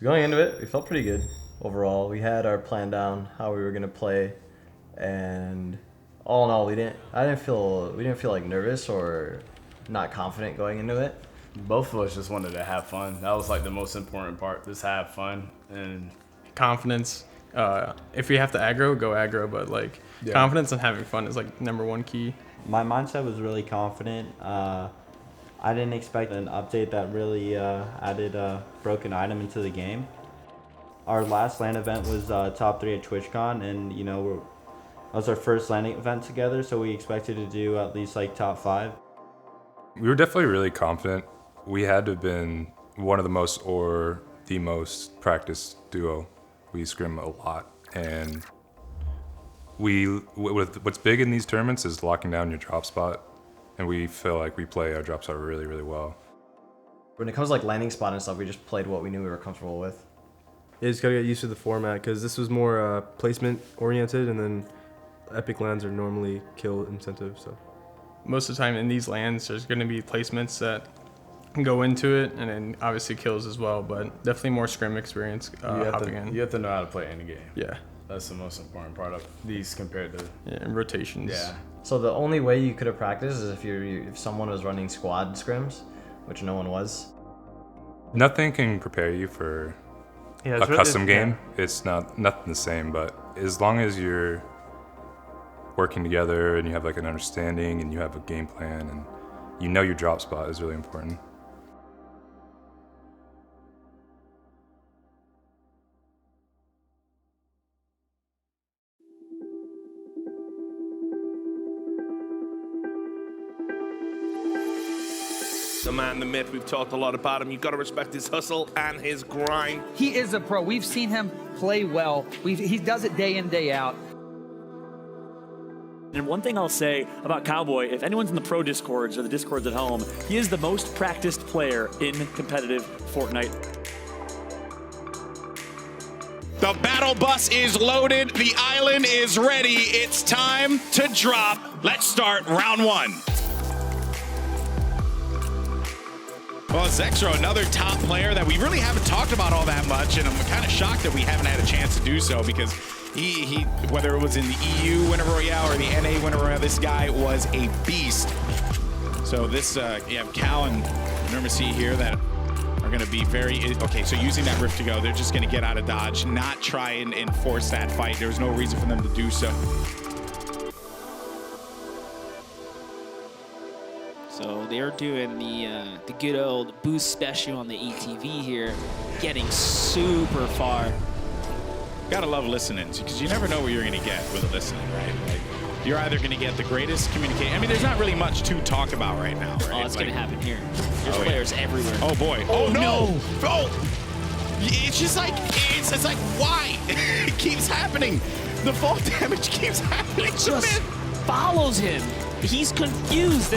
Going into it, we felt pretty good overall. We had our plan down, how we were gonna play, and all in all, we didn't feel like nervous or not confident going into it. Both of us just wanted to have fun. That was like the most important part, just have fun. And confidence. If we have to aggro, go aggro, but like confidence and having fun is like #1 key. My mindset was really confident. I didn't expect an update that really added a broken item into the game. Our last LAN event was top 3 at TwitchCon, and that was our first LAN event together, so we expected to do at least like top 5. We were definitely really confident. We had to have been one of the most or the most practiced duo. We scrim a lot, and what's big in these tournaments is locking down your drop spot, and we feel like we play our drop spot really, really well. When it comes to like landing spot and stuff, we just played what we knew we were comfortable with. You just gotta get used to the format because this was more placement oriented, and then epic lands are normally kill incentive. So Most of the time in these lands, there's going to be placements that go into it, and then obviously kills as well, but definitely more scrim experience hopping in. You have to know how to play any game. Yeah. That's the most important part of these compared to... Yeah, and rotations. Yeah. So the only way you could have practiced is if someone was running squad scrims, which no one was. Nothing can prepare you for a custom game. It's nothing the same, but as long as you're working together and you have like an understanding and you have a game plan and you know your drop spot is really important. The man, the myth, we've talked a lot about him. You've got to respect his hustle and his grind. He is a pro. We've seen him play well. He does it day in, day out. And one thing I'll say about Cowboy, if anyone's in the pro discords or the discords at home, he is the most practiced player in competitive Fortnite. The battle bus is loaded. The island is ready. It's time to drop. Let's start round 1. Well, Zexro, another top player that we really haven't talked about all that much, and I'm kind of shocked that we haven't had a chance to do so because he whether it was in the EU Winter Royale or the NA Winter Royale, this guy was a beast. So this, you have Cal and Nurmasi here that are going to be very, okay, so using that Rift to go, they're just going to get out of dodge, not try and force that fight. There's no reason for them to do so. So they're doing the good old boost special on the ETV here, getting super far. Gotta love listening, because you never know what you're gonna get with a listening, right? Like, you're either gonna get the greatest communication. I mean, there's not really much to talk about right now, right? Oh, it's gonna happen here. There's players everywhere. Oh boy. Oh no! Oh! It's just like, it's like, why? It keeps happening. The fall damage keeps happening. It just follows him. He's confused.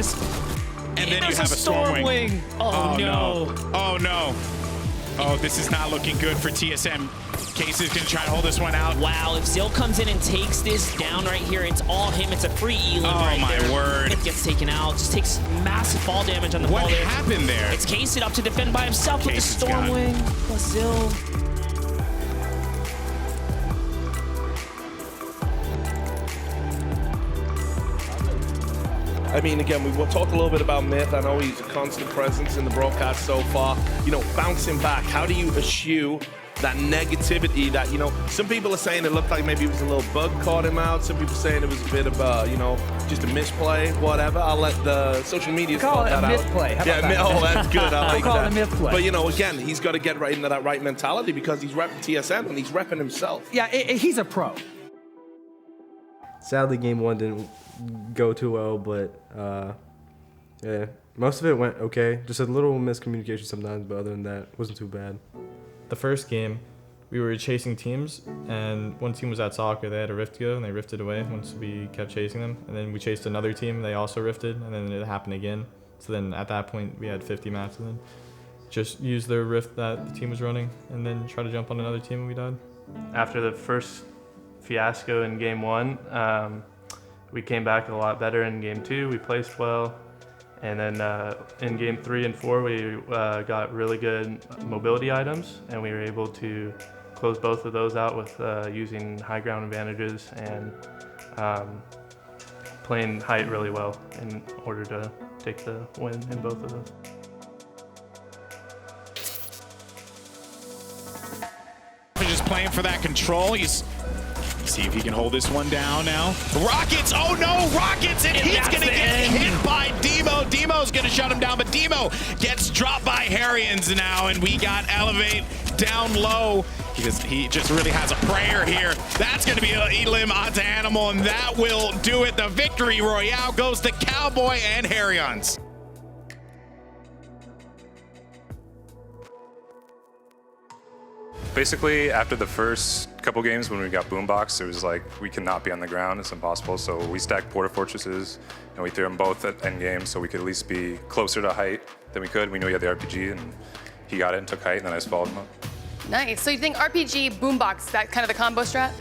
And then you have a storm wing. Oh no. Oh no. Oh, this is not looking good for TSM. Case is gonna try to hold this one out. Wow, if Zill comes in and takes this down right here, it's all him. It's a free Elam right there. Oh my word. It gets taken out. Just takes massive fall damage on the ball there. What happened there? It's Case up to defend by himself with the storm wing. Plus Zill. I mean, again, we will talk a little bit about Myth. I know he's a constant presence in the broadcast so far. You know, bouncing back, how do you eschew that negativity that, you know, some people are saying it looked like maybe it was a little bug caught him out. Some people saying it was a bit of a, you know, just a misplay, whatever. I'll let the social media call it a misplay. How about that? Oh, that's good. I like call that. it a misplay. But, you know, again, he's got to get right into that right mentality because he's repping TSM and he's repping himself. Yeah, he's a pro. sadly, game 1 didn't go too well, but yeah, most of it went okay. Just a little miscommunication sometimes, but other than that, it wasn't too bad. The first game, we were chasing teams, and one team was at soccer. They had a rift to go, and they rifted away once we kept chasing them. And then we chased another team. They also rifted, and then it happened again. So then at that point, we had 50 maps, and then just use the rift that the team was running, and then try to jump on another team, and we died. After the first fiasco in game 1, we came back a lot better in game 2. We placed well, And then in game 3 and 4, we got really good mobility items, and we were able to close both of those out with using high ground advantages and playing height really well in order to take the win in both of those. Just playing for that control. He's see if he can hold this one down now. Rockets, oh no, Rockets, and he's gonna get hit by Demo. Demo's gonna shut him down, but Demo gets dropped by Harrians now, and we got Elevate down low. He just really has a prayer here. That's gonna be an Elim onto Animal, and that will do it. The victory royale goes to Cowboy and Harrians. Basically, after the first couple games when we got Boombox, it was like, we cannot be on the ground, it's impossible. So we stacked Porta Fortresses, and we threw them both at endgame so we could at least be closer to height than we could. We knew he had the RPG, and he got it and took height, and then I just followed him up. Nice. So you think RPG, Boombox, that kind of the combo strat?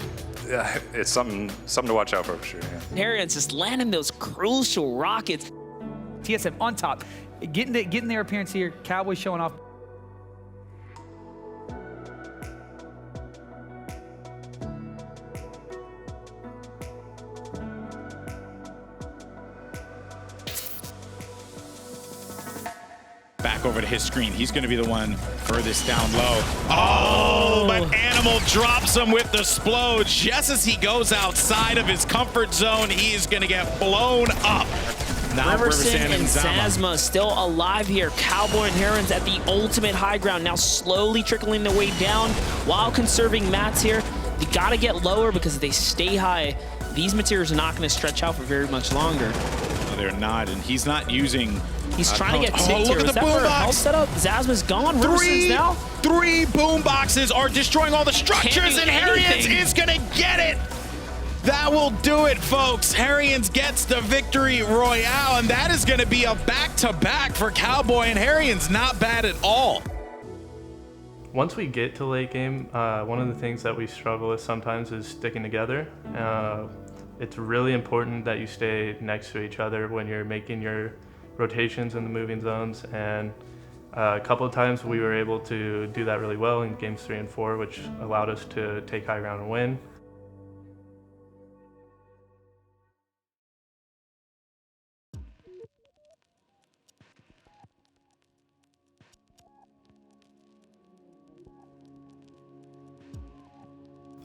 Yeah, it's something to watch out for sure, yeah. Harrians just landing those crucial rockets. TSM on top, getting their appearance here, Cowboys showing off. Back over to his screen. He's going to be the one furthest down low. Oh, but Animal drops him with the splode. Just as he goes outside of his comfort zone, he is going to get blown up. Now Riverson and Zazma still alive here. Cowboy and Herons at the ultimate high ground, now slowly trickling their way down while conserving mats here. You got to get lower because if they stay high, these materials are not going to stretch out for very much longer. No, they're not, and he's not using... He's trying to get ticked here. Look at the boombox setup. Zazma's gone. Riverson's now. 3 boomboxes are destroying all the structures, and Harrians is going to get it. That will do it, folks. Harrians gets the victory royale, and that is going to be a back-to-back for Cowboy and Harrians. Not bad at all. Once we get to late game, one of the things that we struggle with sometimes is sticking together. It's really important that you stay next to each other when you're making your rotations in the moving zones, and a couple of times we were able to do that really well in games 3 and 4, which allowed us to take high ground and win.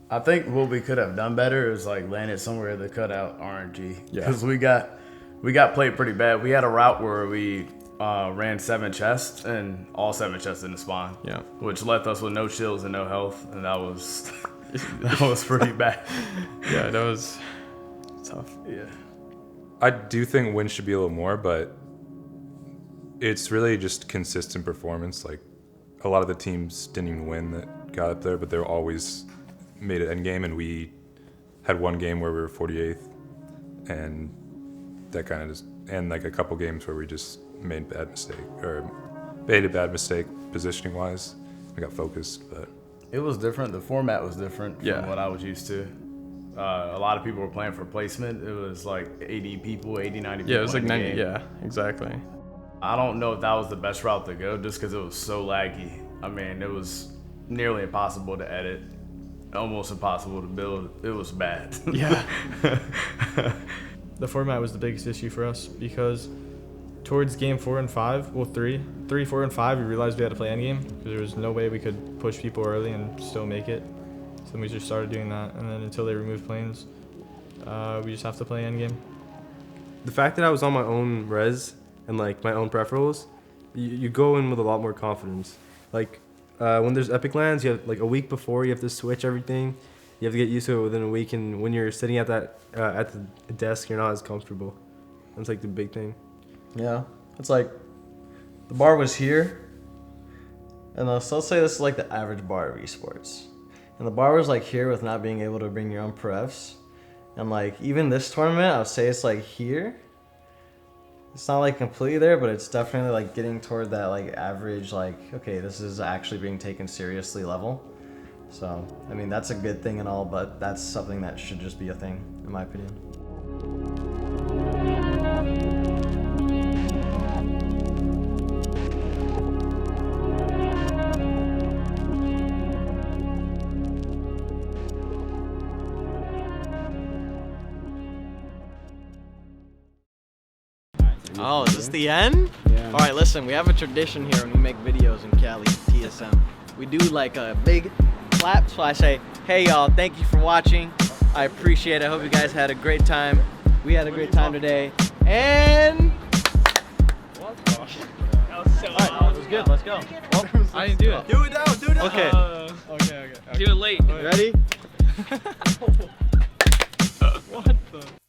I think what we could have done better is like landed somewhere that cut out RNG. Because we got played pretty bad. We had a route where we ran 7 chests, and all 7 chests didn't spawn. Yeah. Which left us with no shields and no health, and that was pretty bad. Yeah, that was tough. Yeah. I do think wins should be a little more, but it's really just consistent performance. Like, a lot of the teams didn't even win that got up there, but they were always made it endgame, and we had one game where we were 48th, and that kind of just, and like a couple games where we just made a bad mistake positioning wise. We got focused, but it was different. The format was different from what I was used to. A lot of people were playing for placement. It was like 80 people, 80, 90 people. Yeah, it was like 90. Yeah, exactly. I don't know if that was the best route to go just because it was so laggy. I mean, it was nearly impossible to edit, almost impossible to build. It was bad. Yeah. The format was the biggest issue for us because towards game 4 and 5, well, 3, 4, and 5, we realized we had to play endgame because there was no way we could push people early and still make it. So then we just started doing that, and then until they removed planes, we just have to play endgame. The fact that I was on my own res and like my own peripherals, you go in with a lot more confidence. Like when there's epic lands, you have like a week before you have to switch everything. You have to get used to it within a week, and when you're sitting at that at the desk, you're not as comfortable. That's like the big thing. Yeah, it's like the bar was here, and let's say this is like the average bar of esports, and the bar was like here with not being able to bring your own prefs, and like even this tournament, I would say it's like here. It's not like completely there, but it's definitely like getting toward that like average, like okay, this is actually being taken seriously level. So, I mean, that's a good thing and all, but that's something that should just be a thing, in my opinion. Oh, is this the end? Yeah. All right, listen, we have a tradition here when we make videos in Cali, TSM. We do like a big clap, so I say, hey y'all, thank you for watching. I appreciate it. I hope you guys had a great time. We had a great time today. And... What? That was so awesome. That was good, let's go. Well, I didn't do it. Do it now, do it now. Okay. Okay. Do it late. Ready? What the?